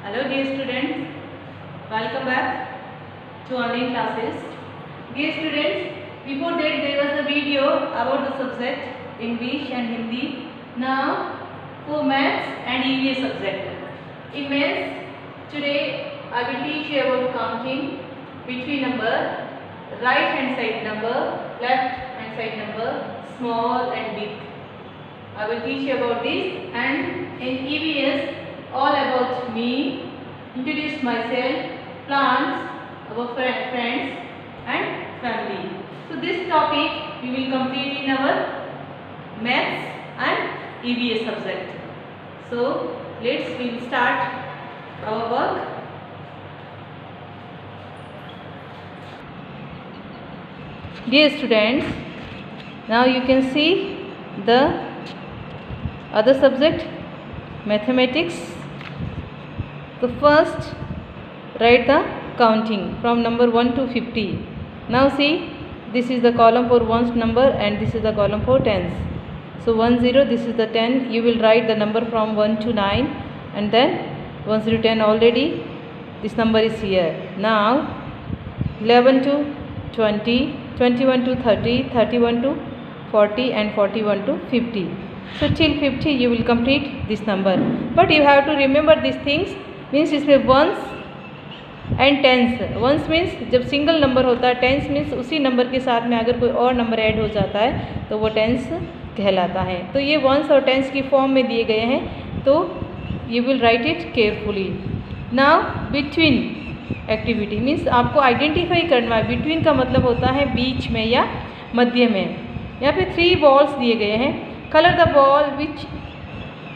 Hello dear students, welcome back to online classes. Dear students, before that there was a video about the subject English and Hindi. Now for maths and EVS subject. In maths, today I will teach you about counting between number, right hand side number, left hand side number, small and big. I will teach you about this, and in EVS all about me, introduce myself, plants, our friends and family. So this topic we will complete in our maths and EVS subject. So we'll start our work. Dear students, now you can see the other subject, mathematics. So first write the counting from number 1 to 50. Now see, this is the column for ones number and this is the column for tens. So 1 0, this is the 10. You will write the number from 1 to 9 and then 1 0 10 already. This number is here. Now 11 to 20, 21 to 30, 31 to 40 and 41 to 50. So till 50 you will complete this number. But you have to remember these things. Means इसमें once and tens. Once means जब single number होता है, tense means उसी number के साथ में अगर कोई और नंबर ऐड हो जाता है तो वो टेंस कहलाता है. तो ये वंस और टेंस की फॉर्म में दिए गए हैं, तो you will right it carefully. Now between activity means आपको आइडेंटिफाई करना है. बिटवीन का मतलब होता है बीच में या मध्य में. यहाँ पे 3 बॉल्स दिए गए हैं. Colour the ball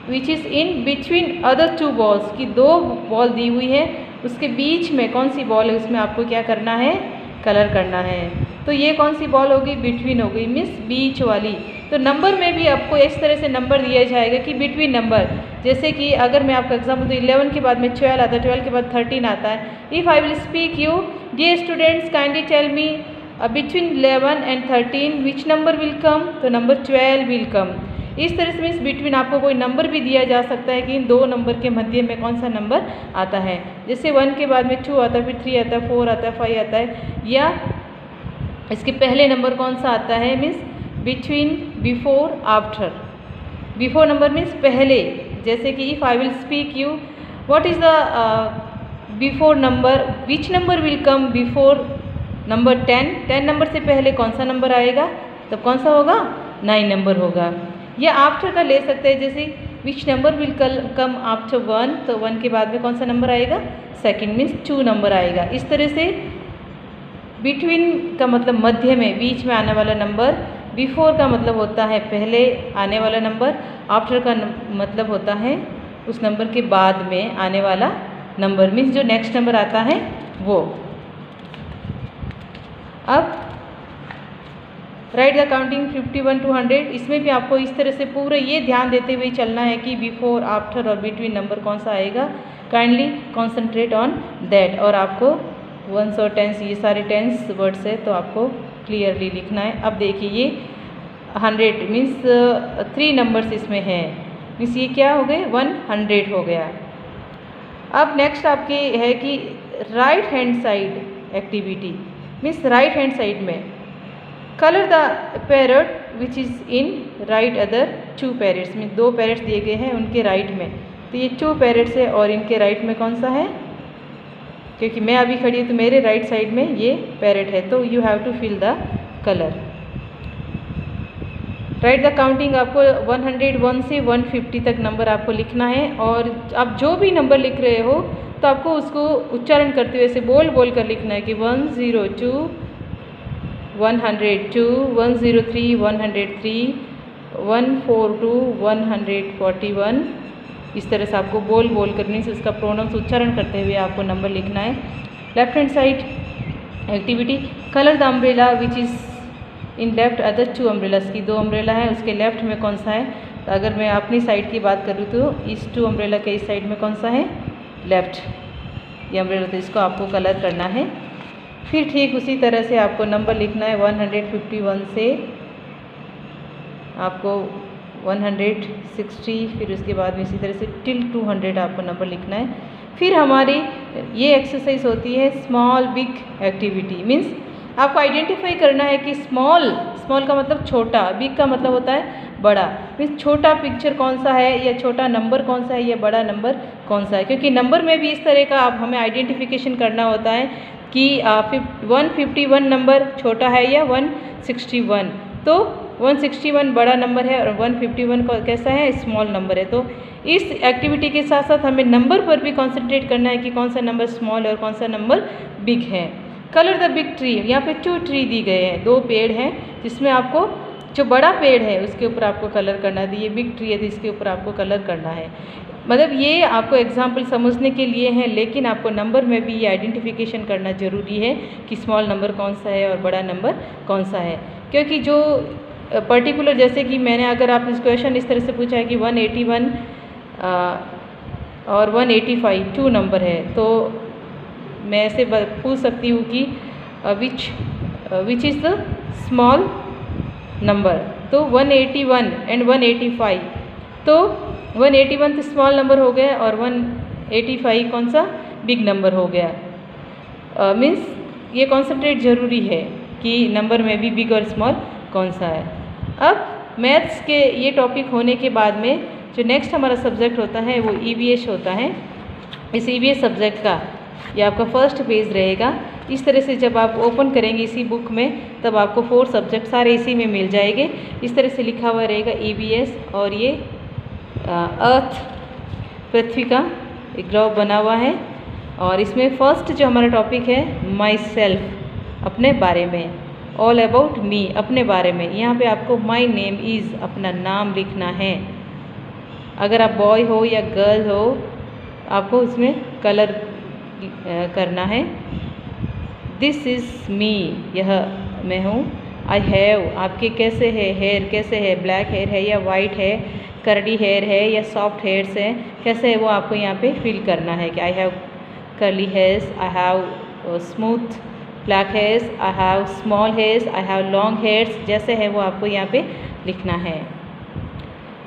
which is in between other 2 balls. की 2 बॉल दी हुई है, उसके बीच में कौन सी बॉल है उसमें आपको क्या करना है, कलर करना है. तो ये कौन सी बॉल होगी, बिटवीन हो गई, मीन्स बीच वाली. तो नंबर में भी आपको इस तरह से नंबर दिया जाएगा कि बिटवीन नंबर. जैसे कि अगर मैं आपका एग्जाम्पल दूँ, 11 के बाद में 12 आता है, 12 के बाद 13 आता है. If I will speak you, dear students kindly tell me between 11 and 13 which number will come. तो नंबर 12 विल कम. इस तरह से मीन्स बिटवीन आपको कोई नंबर भी दिया जा सकता है कि इन 2 नंबर के मध्य में कौन सा नंबर आता है. जैसे 1 के बाद में 2 आता है, फिर 3 आता है, 4 आता है, 5 आता है. या इसके पहले नंबर कौन सा आता है, means between, before, after. Before number means पहले. जैसे कि if I will speak you, what is the before number, which number will come before number 10. 10 number से पहले कौन सा नंबर आएगा, तब कौन सा होगा, 9 नंबर होगा. या आफ्टर का ले सकते हैं, जैसे विच नंबर विल कम आफ्टर 1. तो 1 के बाद में कौन सा नंबर आएगा, सेकंड मीन्स 2 नंबर आएगा. इस तरह से बिटवीन का मतलब मध्य में, बीच में आने वाला नंबर. बिफोर का मतलब होता है पहले आने वाला नंबर. आफ्टर का मतलब होता है उस नंबर के बाद में आने वाला नंबर, मीन्स जो नेक्स्ट नंबर आता है वो. अब राइट द काउंटिंग 51 to 100. इसमें भी आपको इस तरह से पूरा ये ध्यान देते हुए चलना है कि बिफोर, आफ्टर और बिटवीन नंबर कौन सा आएगा. Kindly concentrate on that. और आपको वंस और टेंस, ये सारे टेंस वर्ड्स है तो आपको क्लियरली लिखना है. अब देखिए ये 100 मीन्स 3 नंबर्स इसमें हैं, मीन्स ये क्या हो गए, 100 हो गया. अब नेक्स्ट आपके है कि right hand side activity means right hand side में colour the parrot which is in right other 2 parrots. Mean 2 parrots दिए गए हैं उनके राइट में. तो ये 2 पैरेट्स है और इनके राइट में कौन सा है, क्योंकि मैं अभी खड़ी हूँ तो मेरे राइट साइड में ये पैरेट है. तो you have to fill the colour. Write the counting. आपको 101 से 150 तक नंबर आपको लिखना है. और आप जो भी नंबर लिख रहे हो तो आपको उसको उच्चारण करते हुए ऐसे बोल कर लिखना है कि 102, 102, 103, 103, 142, 141. इस तरह से आपको बोल करने से उसका प्रोनाउंस उच्चारण करते हुए आपको नंबर लिखना है. Left hand side activity colour the umbrella which is in left other 2 umbrellas. की 2 अम्ब्रेला है, उसके लेफ्ट में कौन सा है. तो अगर मैं अपनी साइड की बात करूँ तो इस 2 अम्ब्रेला के इस साइड में कौन सा है, लेफ्ट ये अम्ब्रेला. तो इसको आपको कलर करना है. फिर ठीक उसी तरह से आपको नंबर लिखना है 151 से आपको 160, फिर उसके बाद में इसी तरह से टिल 200 आपको नंबर लिखना है. फिर हमारी ये एक्सरसाइज होती है स्मॉल बिग एक्टिविटी। मीन्स आपको आइडेंटिफाई करना है कि स्मॉल का मतलब छोटा, बिग का मतलब होता है बड़ा। मीन्स छोटा पिक्चर कौन सा है या छोटा नंबर कौन सा है या बड़ा नंबर कौन सा है, क्योंकि नंबर में भी इस तरह का आप हमें आइडेंटिफिकेशन करना होता है कि 151 नंबर छोटा है या 161। तो 161 बड़ा नंबर है और 151 कैसा है, स्मॉल नंबर है। तो इस एक्टिविटी के साथ साथ हमें नंबर पर भी कॉन्सेंट्रेट करना है कि कौन सा नंबर स्मॉल और कौन सा नंबर बिग है। कलर द बिग ट्री, यहाँ पे 2 ट्री दी गए हैं, 2 पेड़ हैं, जिसमें आपको जो बड़ा पेड़ है उसके ऊपर आपको कलर करना है, ये बिग ट्री है तो इसके ऊपर आपको कलर करना है। मतलब ये आपको एग्जाम्पल समझने के लिए है, लेकिन आपको नंबर में भी ये आइडेंटिफिकेशन करना ज़रूरी है कि स्मॉल नंबर कौन सा है और बड़ा नंबर कौन सा है। क्योंकि जो पर्टिकुलर, जैसे कि मैंने अगर आप इस क्वेश्चन इस तरह से पूछा है कि 181 और 185 2 नंबर है, तो मैं ऐसे पूछ सकती हूँ कि which is the small number. तो 181 एंड 185, तो 181 तो स्मॉल नंबर हो गया और 185 कौन सा, बिग नंबर हो गया। मीन्स ये कॉन्सेंट्रेट ज़रूरी है कि नंबर में भी बिग और स्मॉल कौन सा है। अब मैथ्स के ये टॉपिक होने के बाद में जो नेक्स्ट हमारा सब्जेक्ट होता है वो EVS होता है। इस EVS सब्जेक्ट का ये आपका फर्स्ट पेज रहेगा। इस तरह से जब आप ओपन करेंगे इसी बुक में, तब आपको 4 सब्जेक्ट सारे इसी में मिल जाएंगे। इस तरह से लिखा हुआ रहेगा EVS, और ये अर्थ, पृथ्वी का एक ग्लोब बना हुआ है। और इसमें फर्स्ट जो हमारा टॉपिक है माई सेल्फ, अपने बारे में, ऑल अबाउट मी, अपने बारे में। यहाँ पे आपको माई नेम इज़, अपना नाम लिखना है। अगर आप बॉय हो या गर्ल हो, आपको उसमें कलर करना है। दिस इज़ मी, यह मैं हूँ। आई हैव, आपके कैसे है, हेयर कैसे है, ब्लैक हेयर है या वाइट है, कर्ली हेयर है या सॉफ्ट हेयर्स है, कैसे है वो आपको यहाँ पे फिल करना है कि I have curly hairs, I have smooth black hairs, I have small hairs, I have long hairs, जैसे है वो आपको यहाँ पे लिखना है।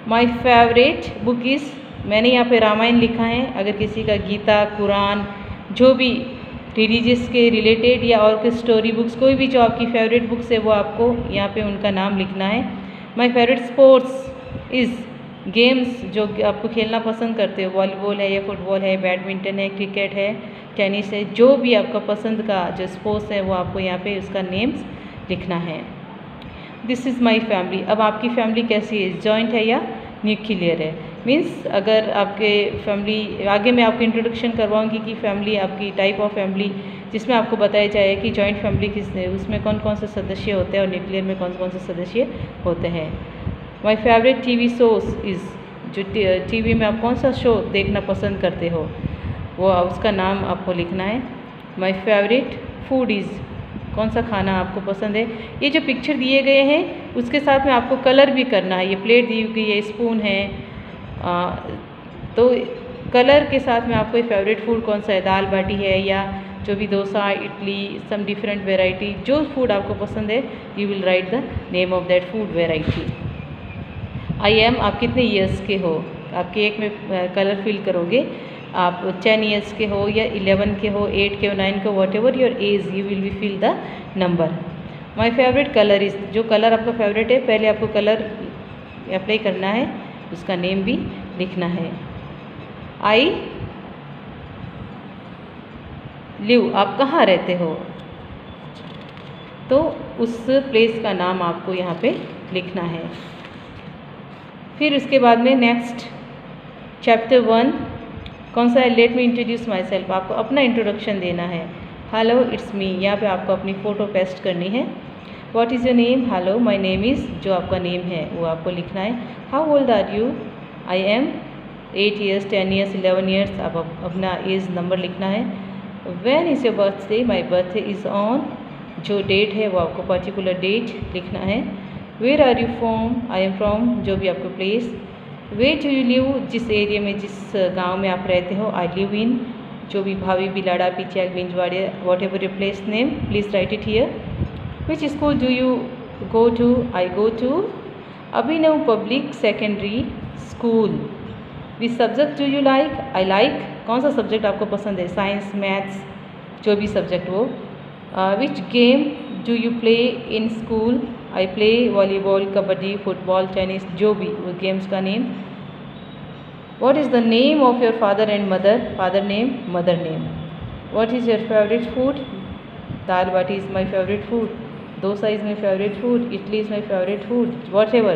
माई फेवरेट बुक इज़, मैंने यहाँ पे रामायण लिखा है। अगर किसी का गीता, कुरान, जो भी रिलीजियस के रिलेटेड या और के स्टोरी बुक्स, कोई भी जो आपकी फेवरेट बुक्स है वो आपको यहाँ पे उनका नाम लिखना है। My favourite sports is, games जो आपको खेलना पसंद करते हो, वॉलीबॉल है या फुटबॉल है, बैडमिंटन है, क्रिकेट है, टेनिस है, जो भी आपका पसंद का जो स्पोर्ट्स है वो आपको यहाँ पे उसका नेम्स लिखना है। दिस इज़ माई फैमिली, अब आपकी फैमिली कैसी है, जॉइंट है या न्यूक्लियर है। मीन्स अगर आपके फैमिली, आगे मैं आपको इंट्रोडक्शन करवाऊंगी कि फैमिली, आपकी टाइप ऑफ फैमिली, जिसमें आपको बताया जाए कि जॉइंट फैमिली किस है, उसमें कौन कौन से सदस्य होते हैं और न्यूक्लियर में कौन कौन से सदस्य होते हैं। My favourite TV shows is, जो TV में आप कौन सा शो देखना पसंद करते हो वो उसका नाम आपको लिखना है। माई फेवरेट फूड इज़, कौन सा खाना आपको पसंद है। ये जो पिक्चर दिए गए हैं उसके साथ में आपको कलर भी करना है। ये प्लेट दी गई है, स्पून है, तो कलर के साथ में आपको फेवरेट फूड कौन सा है, दाल बाटी है या जो भी dosa, idli, some different variety, जो फूड आपको पसंद है you will write the name of that food variety. I am, आप कितने ईयर्स के हो, आपके एक में कलर फिल करोगे। आप 10 ईयर्स के हो या 11 के हो, 8 के हो, 9 के हो, whatever your age, you will be fill the number. My favourite colour is, जो कलर आपका फेवरेट है पहले आपको कलर अप्लाई करना है, उसका नेम भी लिखना है। आई लिव, आप कहाँ रहते हो, तो उस प्लेस का नाम आपको यहाँ पे लिखना है। फिर उसके बाद में नेक्स्ट चैप्टर 1 कौन सा है, let me introduce my self, आपको अपना इंट्रोडक्शन देना है। हेलो इट्स मी, यहाँ पे आपको अपनी फ़ोटो पेस्ट करनी है। What is your name, hello my name is, जो आपका नेम है वो आपको लिखना है। How old are you, I am 8 years, 10 years, 11 years, आप अपना एज नंबर लिखना है। When is your birthday, my birthday is on, जो डेट है वो आपको पर्टिकुलर डेट लिखना है। Where are you from, I am from, जो भी आपको place. Where do you live, जिस एरिया में, जिस गांव में आप रहते हो। आई लिव इन, जो भी Bhavi, Bilara, Pichiya, Binjwadiya, whatever your place name, please write it here. Which school do you go to, I go to Abhinav public secondary school. Which subject do you like? I like, कौन सा subject आपको पसंद है? Science, maths, जो भी subject हो। Which game do you play in school? I play volleyball, kabaddi, football, tennis, जो भी वो गेम्स का name. What is the name of your father and mother? Father name, mother name. What is your favorite food? Dal bati is my favorite food. Dosa is my favorite food. Idli is my favorite food. Whatever,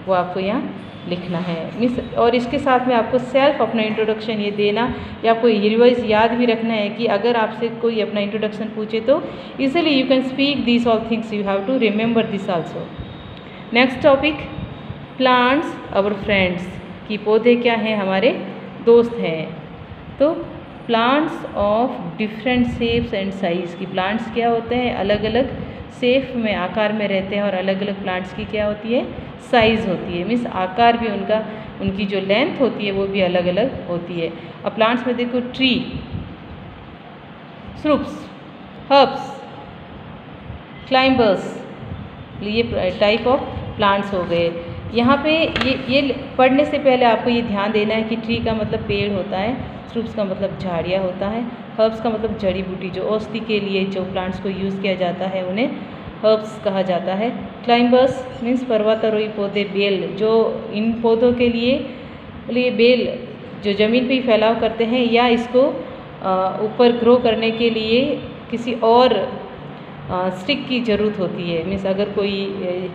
वो आपको यहाँ लिखना है miss. और इसके साथ में आपको सेल्फ अपना इंट्रोडक्शन ये देना, या आपको रिवाइज याद भी रखना है कि अगर आपसे कोई अपना इंट्रोडक्शन पूछे तो easily you can speak this all things, you have to remember this also. Next topic, plants our friends, कि पौधे क्या हैं? हमारे दोस्त हैं। तो plants of different shapes and size, की प्लांट्स क्या होते हैं? अलग अलग शेप में, आकार में रहते हैं, और अलग अलग प्लांट्स की क्या होती है? साइज़ होती है, मीन्स आकार भी उनका, उनकी जो लेंथ होती है वो भी अलग अलग होती है। अब प्लांट्स में देखो, ट्री, श्रूब्स, हर्ब्स, क्लाइंबर्स, ये टाइप ऑफ प्लांट्स हो गए। यहाँ पे ये पढ़ने से पहले आपको ये ध्यान देना है कि ट्री का मतलब पेड़ होता है, श्रूब्स का मतलब झाड़ियाँ होता है, हर्ब्स का मतलब जड़ी बूटी, जो औषधि के लिए जो प्लांट्स को यूज़ किया जाता है उन्हें हर्ब्स कहा जाता है। क्लाइंबर्स मीन्स पर्वतारोही पौधे, बेल, जो इन पौधों के लिए बेल जो ज़मीन पे ही फैलाव करते हैं, या इसको ऊपर ग्रो करने के लिए किसी और स्टिक की ज़रूरत होती है। मीन्स अगर कोई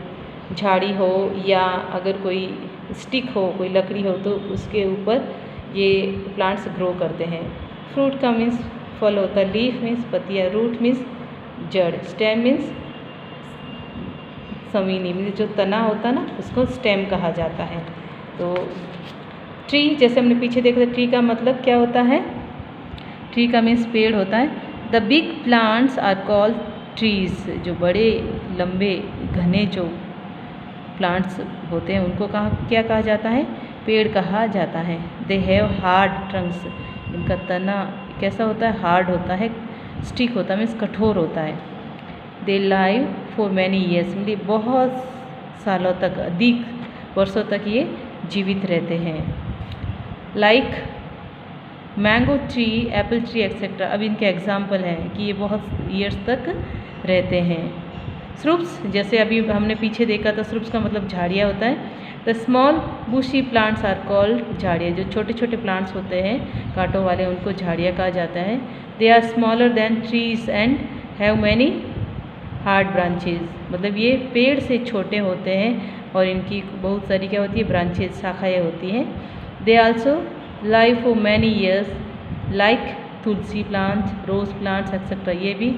झाड़ी हो या अगर कोई स्टिक हो, कोई लकड़ी हो, तो उसके ऊपर ये प्लांट्स ग्रो करते हैं। फ्रूट का मीन्स फल होता है, लीफ मीन्स पत्तियाँ, रूट मीन्स जड़, स्टेम मीन्स समीनी, मीन्स जो तना होता है ना, उसको स्टेम कहा जाता है। तो ट्री, जैसे हमने पीछे देखा था, ट्री का मतलब क्या होता है? ट्री का मीन्स पेड़ होता है। The big plants are called trees, जो बड़े लंबे घने जो प्लांट्स होते हैं उनको क्या कहा जाता है? पेड़ कहा जाता है। दे हैव हार्ड ट्रंक्स, इनका तना कैसा होता है? हार्ड होता है, स्टिक होता है, मीन्स कठोर होता है। दे लाइव फॉर मैनी ईयर्स, मतलब बहुत सालों तक, अधिक वर्षों तक ये जीवित रहते हैं। Like mango tree, Apple tree etcetera. अब इनके एग्जाम्पल हैं कि ये बहुत ईयर्स तक रहते हैं। श्रूब्स, जैसे अभी हमने पीछे देखा था, श्रूब्स का मतलब झाड़ियाँ होता है। The small bushy plants are called, झाड़ियाँ, जो छोटे छोटे प्लांट्स होते हैं कांटों वाले, उनको झाड़ियाँ कहा जाता है। They are smaller than trees and have many hard branches, मतलब ये पेड़ से छोटे होते हैं और इनकी बहुत सारी क्या होती है? ब्रांचेज, शाखाएँ होती हैं। They also live for many years like tulsi plant, rose plants etcetera, ये भी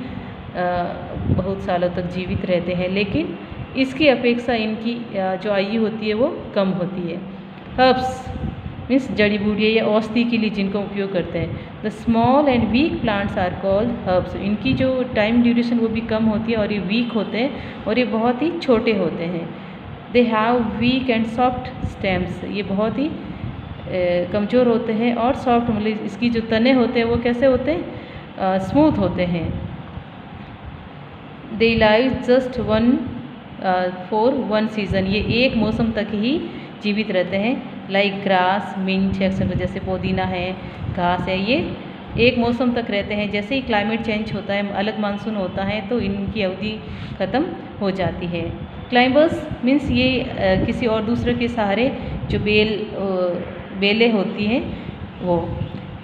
बहुत सालों तक जीवित रहते हैं, लेकिन इसकी अपेक्षा इनकी जो आयु होती है वो कम होती है। हर्ब्स मीन्स जड़ी बूटियाँ या औषधि के लिए जिनको उपयोग करते हैं। The small and weak plants are called herbs, इनकी जो टाइम ड्यूरेशन वो भी कम होती है और ये वीक होते हैं और ये बहुत ही छोटे होते हैं। They have week and soft stems, ये बहुत ही कमज़ोर होते हैं और सॉफ्ट, मतलब इसकी जो तने होते हैं वो कैसे होते हैं? स्मूथ होते हैं। They live just one for one season, ये एक मौसम तक ही जीवित रहते हैं। लाइक ग्रास, मिंट एक्सेट्रा, जैसे पुदीना है, घास है, ये एक मौसम तक रहते हैं। जैसे ही क्लाइमेट चेंज होता है, अलग मानसून होता है, तो इनकी अवधि ख़त्म हो जाती है। क्लाइंबर्स मीन्स ये किसी और दूसरे के सहारे जो बेलें होती हैं वो।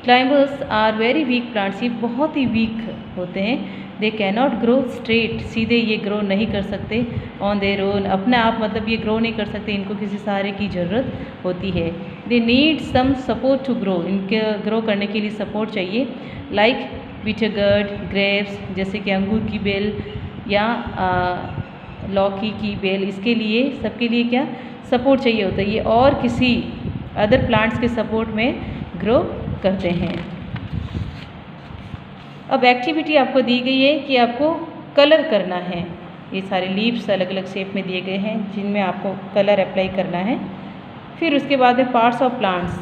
Climbers are very weak plants, ये बहुत ही वीक होते हैं। दे कैनॉट ग्रो स्ट्रेट, सीधे ये ग्रो नहीं कर सकते। ऑन देयर ओन, अपने आप, मतलब ये ग्रो नहीं कर सकते, इनको किसी सहारे की ज़रूरत होती है। They need some support to grow, इनके ग्रो करने के लिए सपोर्ट चाहिए। लाइक बिटरगर्ड, ग्रेप्स, जैसे कि अंगूर की बेल या लौकी की बेल, इसके लिए सबके लिए क्या सपोर्ट चाहिए होता है। ये और किसी अदर प्लांट्स के सपोर्ट में ग्रो करते हैं। अब एक्टिविटी आपको दी गई है कि आपको कलर करना है। ये सारे लीव्स अलग अलग शेप में दिए गए हैं जिनमें आपको कलर अप्लाई करना है। फिर उसके बाद है पार्ट्स ऑफ प्लांट्स।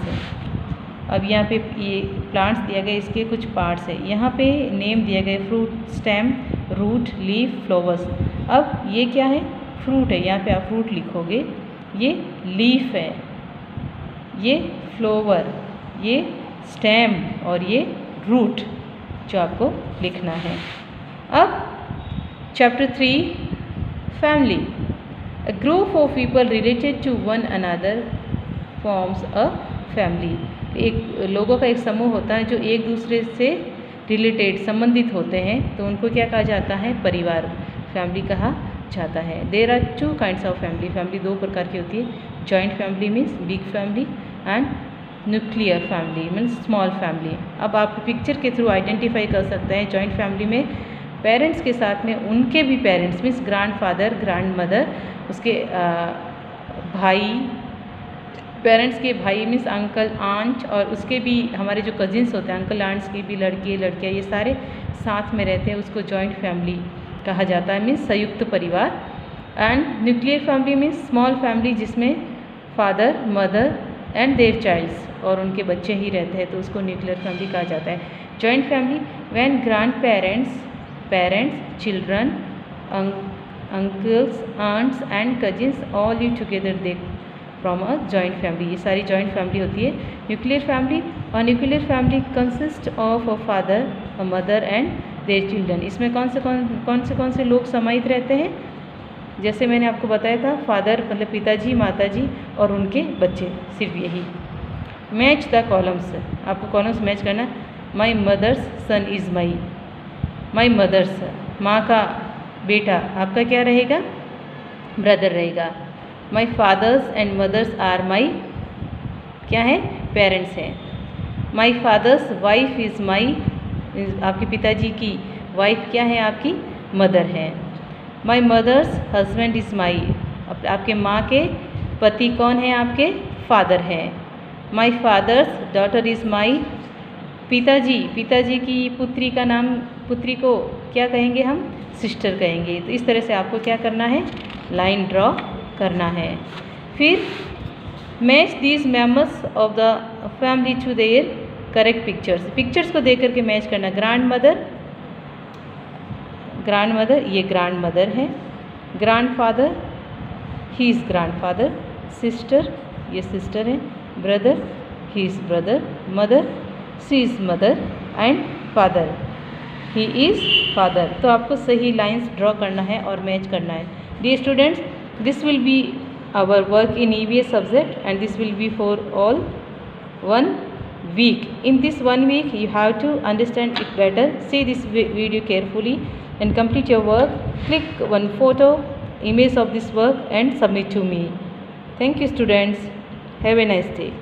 अब यहाँ पे ये प्लांट्स दिया गया, इसके कुछ पार्ट्स है। यहाँ पे नेम दिया गया, fruit, stem, root, leaf, flowers. अब ये क्या है? फ्रूट है, यहाँ पे आप फ्रूट लिखोगे। ये लीफ है, ये फ्लोवर, ये स्टेम और ये रूट जो आपको लिखना है। अब chapter 3 family. A group of people related to one another forms a family. एक लोगों का एक समूह होता है जो एक दूसरे से रिलेटेड संबंधित होते हैं, तो उनको क्या कहा जाता है? परिवार, फैमिली कहा जाता है। There are 2 kinds of family. Family 2 प्रकार की होती है। Joint family means big family and nuclear family means small family. अब आप पिक्चर के थ्रू आइडेंटिफाई कर सकते हैं। जॉइंट फैमिली में पेरेंट्स के साथ में उनके भी पेरेंट्स मीन्स ग्रैंडफादर, ग्रैंडमदर, उसके भाई, पेरेंट्स के भाई मीन्स अंकल, आंट, और उसके भी हमारे जो कजिन्स होते हैं, अंकल आंट्स के भी लड़के लड़कियाँ, ये सारे साथ में रहते हैं, उसको जॉइंट फैमिली कहा जाता है मीन्स संयुक्त परिवार। And nuclear family means small family जिसमें father, mother and their childs और उनके बच्चे ही रहते हैं, तो उसको न्यूक्लियर फैमिली कहा जाता है। Joint family when grand parents, children, uncles, aunts and cousins all live together they from a joint family। ये सारी joint family होती है। न्यूक्लियर फैमिली, और nuclear family consist of a father, a mother and their children. इसमें कौन से लोग समाहित रहते हैं? जैसे मैंने आपको बताया था, फादर मतलब पिताजी, माताजी और उनके बच्चे, सिर्फ यही। मैच द कॉलम्स, आपको कॉलम्स मैच करना। My mother's son is my mother's, माँ का बेटा आपका क्या रहेगा? ब्रदर रहेगा। My father's and mother's are my क्या है? पेरेंट्स हैं। My father's wife is my, आपके पिताजी की वाइफ क्या है? आपकी मदर है। My mother's husband is my, आपके माँ के पति कौन है? आपके फादर हैं। My father's daughter is my, पिताजी की पुत्री का नाम, पुत्री को क्या कहेंगे हम? सिस्टर कहेंगे। तो इस तरह से आपको क्या करना है? लाइन ड्रॉ करना है। फिर match these members of the family to their correct pictures, pictures को देख करके मैच करना। ग्रैंडमदर ये ग्रैंडमदर है। Grandfather he is grandfather. Sister ये सिस्टर है। Brother he is brother. Mother she is mother and father he is father. तो आपको सही लाइंस ड्रॉ करना है और मैच करना है। Dear students, this will be our work in EVS subject and this will be for all 1 week. In this 1 week you have to understand it better. See this video carefully and complete your work. Click one photo, image of this work and submit to me. Thank you students. Have a nice day.